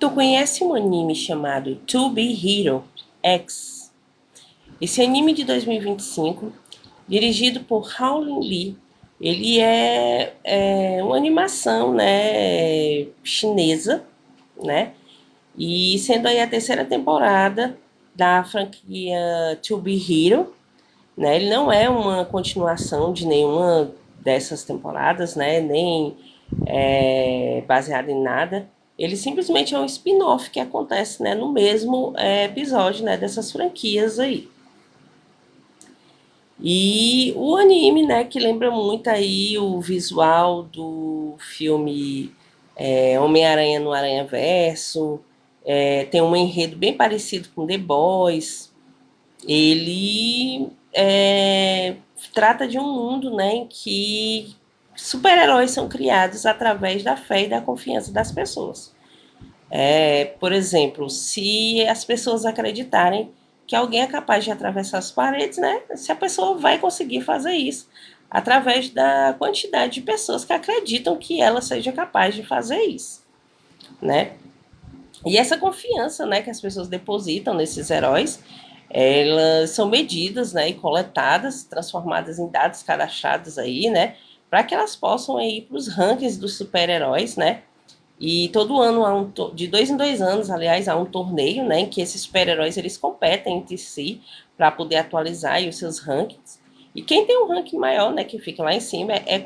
Tu conhece um anime chamado To Be Hero X? Esse anime de 2025, dirigido por Howlin Lee, ele é uma animação, né, chinesa, né? E sendo aí a terceira temporada da franquia To Be Hero, né? Ele não é uma continuação de nenhuma dessas temporadas, né? Nem baseado em nada. Ele simplesmente é um spin-off que acontece, né, no mesmo episódio, né, dessas franquias aí. E o anime, né, que lembra muito aí o visual do filme Homem-Aranha no Aranha-Verso, tem um enredo bem parecido com The Boys. Ele trata de um mundo, né, em que super-heróis são criados através da fé e da confiança das pessoas. Por exemplo, se as pessoas acreditarem que alguém é capaz de atravessar as paredes, né? Se a pessoa vai conseguir fazer isso através da quantidade de pessoas que acreditam que ela seja capaz de fazer isso, né? E essa confiança, né, que as pessoas depositam nesses heróis, elas são medidas, né, e coletadas, transformadas em dados cadastrados aí, né, para que elas possam ir para os rankings dos super-heróis, né? E todo ano, de 2 em 2 anos, aliás, há um torneio, né, em que esses super-heróis eles competem entre si para poder atualizar aí os seus rankings. E quem tem um ranking maior, né, que fica lá em cima, é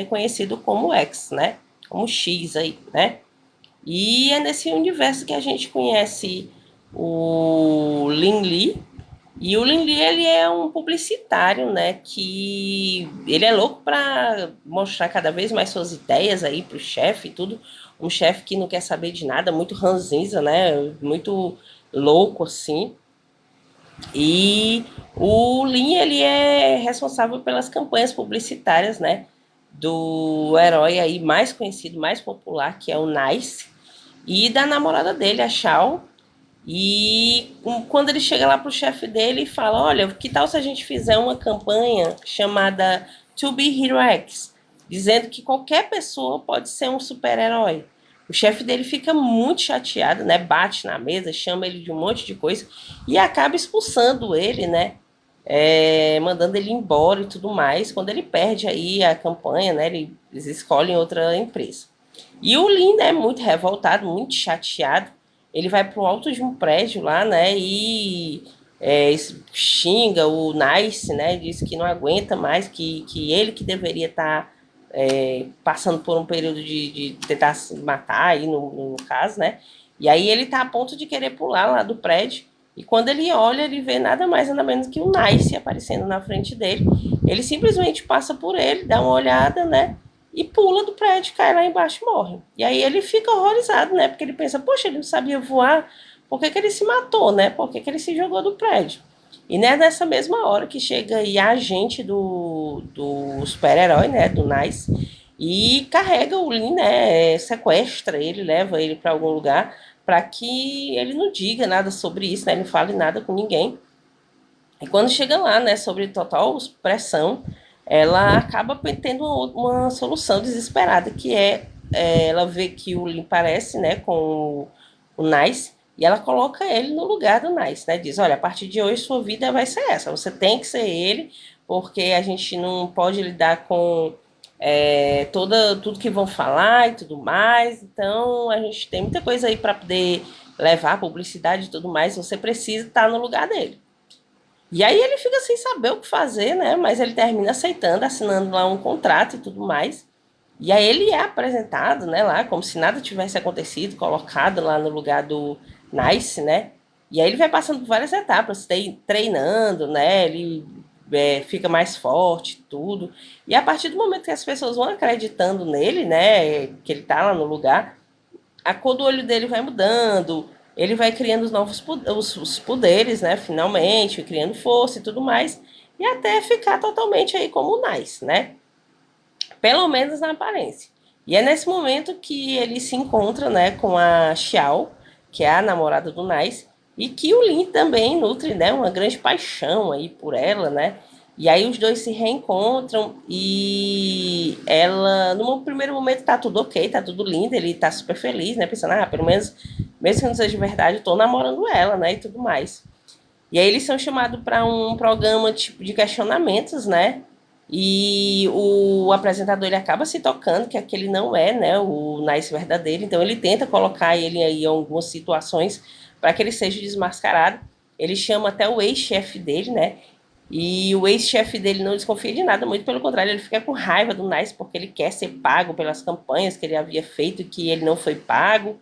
conhecido como X, né, como X aí, né. E é nesse universo que a gente conhece o Lin Lee. E o Lin Lee, ele é um publicitário, né, que ele é louco para mostrar cada vez mais suas ideias aí pro chefe e tudo. Um chefe que não quer saber de nada, muito ranzinza, né, muito louco assim. E o Lin, ele é responsável pelas campanhas publicitárias, né, do herói aí mais conhecido, mais popular, que é o Nice, e da namorada dele, a Shao. E quando ele chega lá pro chefe dele e fala, olha, que tal se a gente fizer uma campanha chamada To Be Hero X, dizendo que qualquer pessoa pode ser um super-herói. O chefe dele fica muito chateado, né? Bate na mesa, chama ele de um monte de coisa e acaba expulsando ele, né? Mandando ele embora e tudo mais. Quando ele perde aí a campanha, né? Eles escolhem outra empresa. E o Lin, né, muito revoltado, muito chateado, ele vai pro alto de um prédio lá, né, e xinga o Nice, né, diz que não aguenta mais, que ele que deveria estar passando por um período de tentar se matar aí no caso, né, e aí ele tá a ponto de querer pular lá do prédio, e quando ele olha, ele vê nada mais nada menos que o Nice aparecendo na frente dele. Ele simplesmente passa por ele, dá uma olhada, né, e pula do prédio, cai lá embaixo e morre. E aí ele fica horrorizado, né? Porque ele pensa, poxa, ele não sabia voar, por que ele se matou, né? Por que ele se jogou do prédio? E né, nessa mesma hora que chega aí a agente do super-herói, né? Do Nice, e carrega o Lin, né? Sequestra ele, leva ele para algum lugar para que ele não diga nada sobre isso, né? Ele não fale nada com ninguém. E quando chega lá, né, sobre total pressão, ela acaba tendo uma solução desesperada, que ela vê que o Lin parece, né, com o Nice, e ela coloca ele no lugar do Nice, né, diz, olha, a partir de hoje sua vida vai ser essa, você tem que ser ele, porque a gente não pode lidar com tudo que vão falar e tudo mais, então a gente tem muita coisa aí para poder levar publicidade e tudo mais, você precisa estar no lugar dele. E aí ele fica sem saber o que fazer, né? Mas ele termina aceitando, assinando lá um contrato e tudo mais. E aí ele é apresentado, né, lá, como se nada tivesse acontecido, colocado lá no lugar do Nice, né? E aí ele vai passando por várias etapas, treinando, né? Ele fica mais forte, tudo. E a partir do momento que as pessoas vão acreditando nele, né, que ele tá lá no lugar, a cor do olho dele vai mudando, ele vai criando os novos os poderes, né? Finalmente, criando força e tudo mais, e até ficar totalmente aí como o Nice, né? Pelo menos na aparência. E é nesse momento que ele se encontra, né, com a Xiao, que é a namorada do Nice, e que o Lin também nutre, né, uma grande paixão aí por ela, né? E aí os dois se reencontram e ela, no primeiro momento, tá tudo ok, tá tudo lindo, ele tá super feliz, né? Pensando, pelo menos, mesmo que não seja de verdade, eu tô namorando ela, né? E tudo mais. E aí eles são chamados para um programa tipo de questionamentos, né? E o apresentador ele acaba se tocando que aquele não é, né, o Nice verdadeiro. Então ele tenta colocar ele aí em algumas situações para que ele seja desmascarado. Ele chama até o ex-chefe dele, né? E o ex-chefe dele não desconfia de nada, muito pelo contrário, ele fica com raiva do Nice porque ele quer ser pago pelas campanhas que ele havia feito e que ele não foi pago.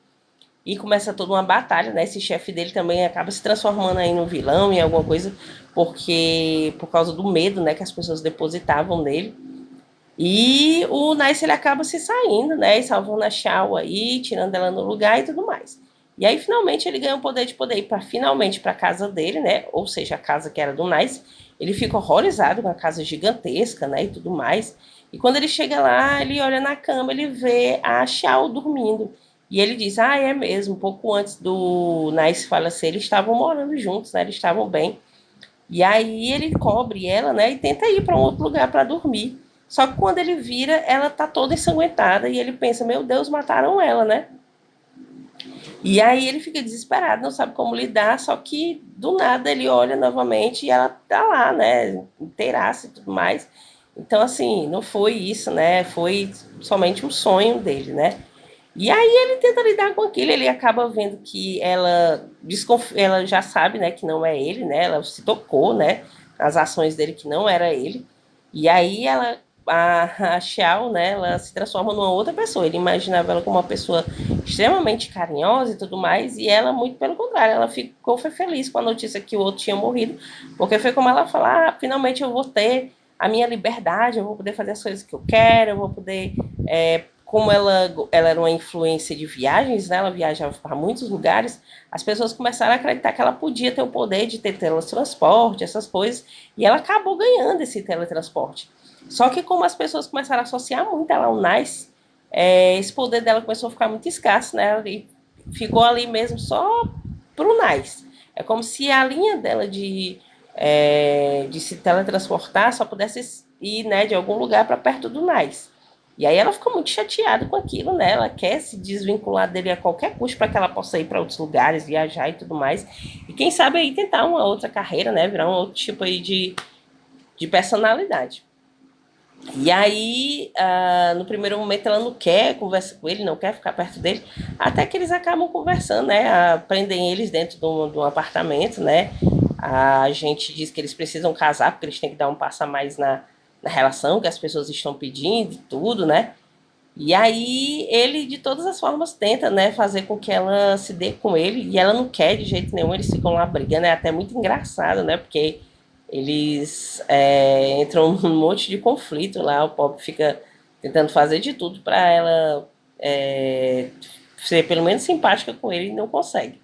E começa toda uma batalha, né? Esse chefe dele também acaba se transformando aí no vilão, em alguma coisa, porque por causa do medo, né, que as pessoas depositavam nele. E o Nice ele acaba se saindo, né, e salvando a Shao aí, tirando ela no lugar e tudo mais. E aí finalmente ele ganha o poder de poder ir para finalmente para casa dele, né? Ou seja, a casa que era do Nice. Ele fica horrorizado com a casa gigantesca, né, e tudo mais. E quando ele chega lá, ele olha na cama, ele vê a Shao dormindo. E ele diz: "Ah, é mesmo, pouco antes do Nice falecer, eles estavam morando juntos, né? Eles estavam bem". E aí ele cobre ela, né, e tenta ir para um outro lugar para dormir. Só que quando ele vira, ela tá toda ensanguentada e ele pensa: "Meu Deus, mataram ela, né?". E aí ele fica desesperado, não sabe como lidar, só que do nada ele olha novamente e ela tá lá, né, inteiraça e tudo mais. Então assim, não foi isso, né? Foi somente um sonho dele, né? E aí ele tenta lidar com aquilo, ele acaba vendo que ela já sabe, né, que não é ele, né? Ela se tocou, né, nas ações dele que não era ele. E aí a Xiao, né, ela se transforma numa outra pessoa. Ele imaginava ela como uma pessoa extremamente carinhosa e tudo mais, e ela muito pelo contrário, ela foi feliz com a notícia que o outro tinha morrido, porque foi como ela falou: finalmente eu vou ter a minha liberdade, eu vou poder fazer as coisas que eu quero, eu vou poder como ela era uma influência de viagens, né? Ela viajava para muitos lugares, as pessoas começaram a acreditar que ela podia ter o poder de ter teletransporte, essas coisas, e ela acabou ganhando esse teletransporte. Só que como as pessoas começaram a associar muito ela ao Nice, esse poder dela começou a ficar muito escasso, né? E ficou ali mesmo só pro Nice. É como se a linha dela de se teletransportar só pudesse ir, né, de algum lugar para perto do Nice. E aí ela ficou muito chateada com aquilo, né? Ela quer se desvincular dele a qualquer custo para que ela possa ir para outros lugares, viajar e tudo mais. E quem sabe aí tentar uma outra carreira, né? Virar um outro tipo aí de personalidade. E aí, no primeiro momento, ela não quer conversar com ele, não quer ficar perto dele, até que eles acabam conversando, né? Prendem eles dentro de um apartamento, né? A gente diz que eles precisam casar, porque eles têm que dar um passo a mais na relação que as pessoas estão pedindo e tudo, né? E aí ele, de todas as formas, tenta, né, fazer com que ela se dê com ele, e ela não quer de jeito nenhum, eles ficam lá brigando, é até muito engraçado, né, porque eles entram num monte de conflito lá, o Pop fica tentando fazer de tudo para ela ser pelo menos simpática com ele e não consegue.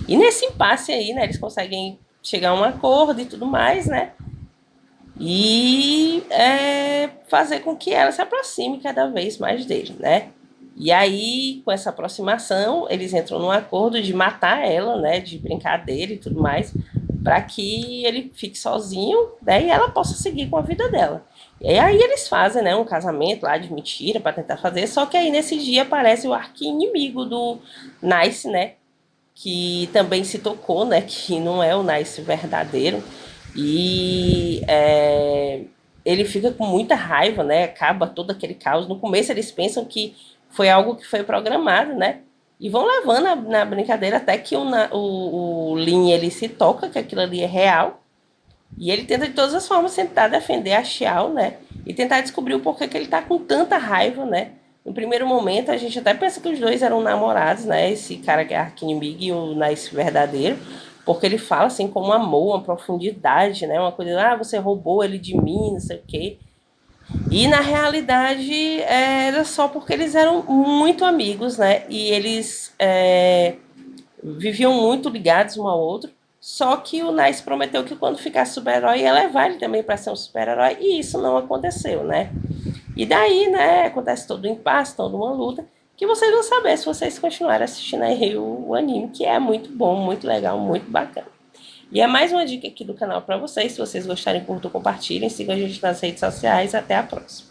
E nesse impasse aí, né, eles conseguem chegar a um acordo e tudo mais, né, e fazer com que ela se aproxime cada vez mais dele, né? E aí, com essa aproximação, eles entram num acordo de matar ela, né? De brincadeira e tudo mais, para que ele fique sozinho, né? E ela possa seguir com a vida dela. E aí eles fazem, né? Um casamento lá de mentira para tentar fazer. Só que aí nesse dia aparece o arqui-inimigo do Nice, né? Que também se tocou, né? Que não é o Nice verdadeiro. E ele fica com muita raiva, né? Acaba todo aquele caos. No começo eles pensam que foi algo que foi programado, né? E vão levando na brincadeira até que o Lin ele se toca que aquilo ali é real. E ele tenta de todas as formas tentar defender a Xiao, né? E tentar descobrir o porquê que ele tá com tanta raiva, né? No primeiro momento a gente até pensa que os dois eram namorados, né? Esse cara que é arqui-inimigo e o Nice verdadeiro. Porque ele fala assim com um amor, uma profundidade, né? Uma coisa, você roubou ele de mim, não sei o quê. E na realidade era só porque eles eram muito amigos, né? E eles viviam muito ligados um ao outro. Só que o Nice prometeu que quando ficasse super-herói ia levar ele também para ser um super-herói. E isso não aconteceu, né? E daí, né, acontece todo um impasse, toda uma luta, que vocês vão saber se vocês continuarem assistindo aí o anime, que é muito bom, muito legal, muito bacana. E é mais uma dica aqui do canal para vocês. Se vocês gostarem, curtam, compartilhem. Sigam a gente nas redes sociais. Até a próxima.